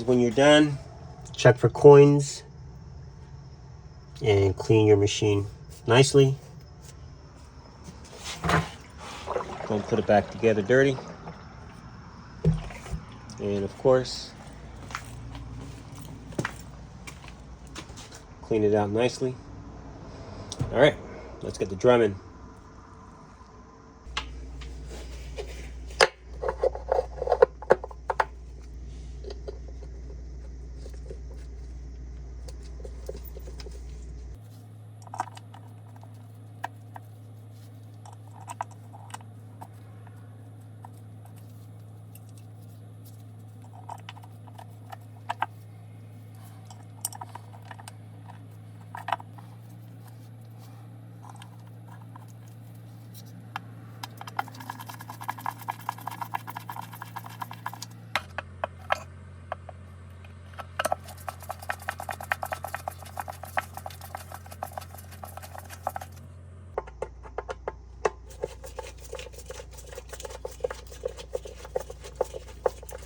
When you're done, check for coins and clean your machine nicely. Don't put it back together dirty. And of course, clean it out nicely. All right, let's get the drumming.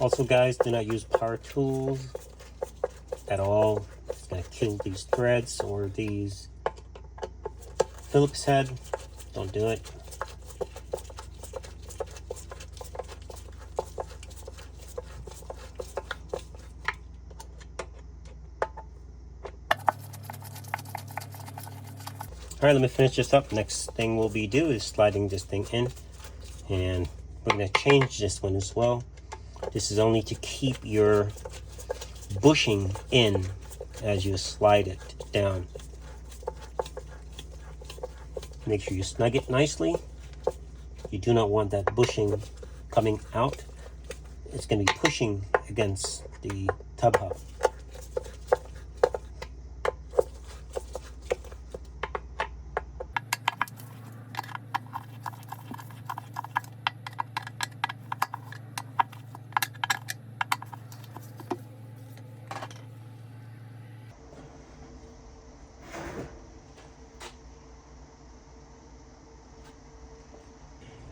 Also guys, do not use power tools at all. It's gonna kill these threads or these Phillips head. Don't do it. All right, let me finish this up. Next thing we'll be do is sliding this thing in, and we're gonna change this one as well. This is only to keep your bushing in as you slide it down. Make sure you snug it nicely. You do not want that bushing coming out. It's going to be pushing against the tub hub.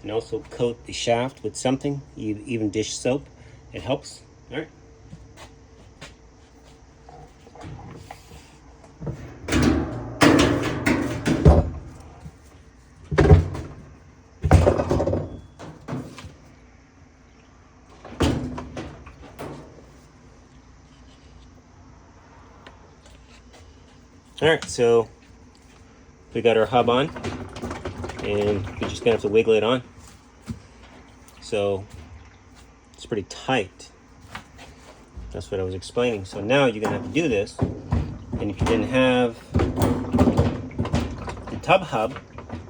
And also coat the shaft with something, even dish soap. It helps. All right. All right, so we got our hub on, and we're just gonna have to wiggle it on. So it's pretty tight. That's what I was explaining. So now you're gonna have to do this, and if you didn't have the tub hub,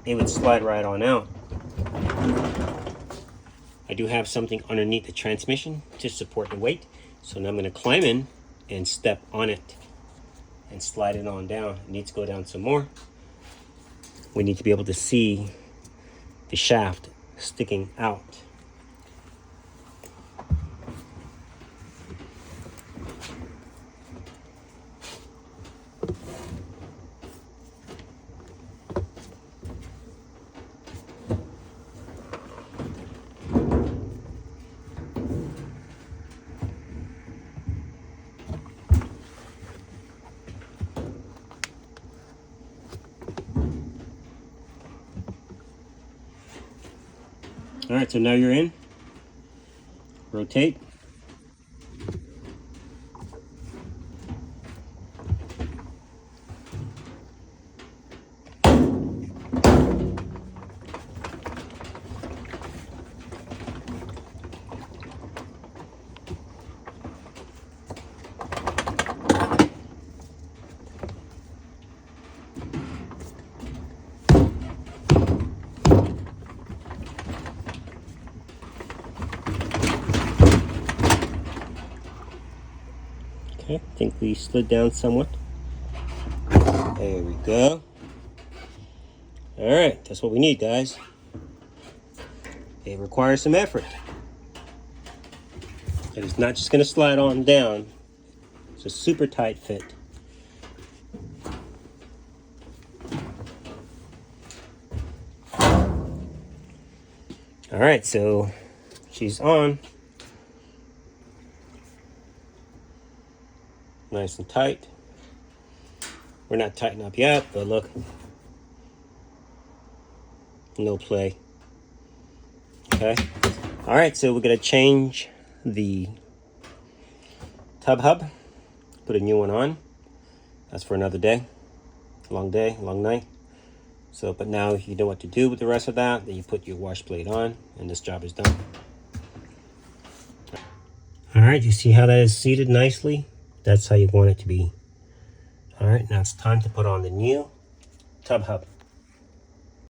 it would slide right on out. I do have something underneath the transmission to support the weight, so now I'm gonna climb in and step on it and slide it on down. It needs to go down some more. We need to be able to see the shaft sticking out. All right, so now you're in. Rotate. Okay, I think we slid down somewhat. There we go. All right, that's what we need, guys. It requires some effort. And it's not just gonna slide on down. It's a super tight fit. All right, so she's on. Nice and tight. We're not tightened up yet, but look. No play. Okay. All right, so we're gonna change the tub hub. Put a new one on. That's for another day. Long day, long night. So, but now you know what to do with the rest of that. Then you put your wash plate on, and this job is done. All right, you see how that is seated nicely? That's how you want it to be. All right, now it's time to put on the new tub hub.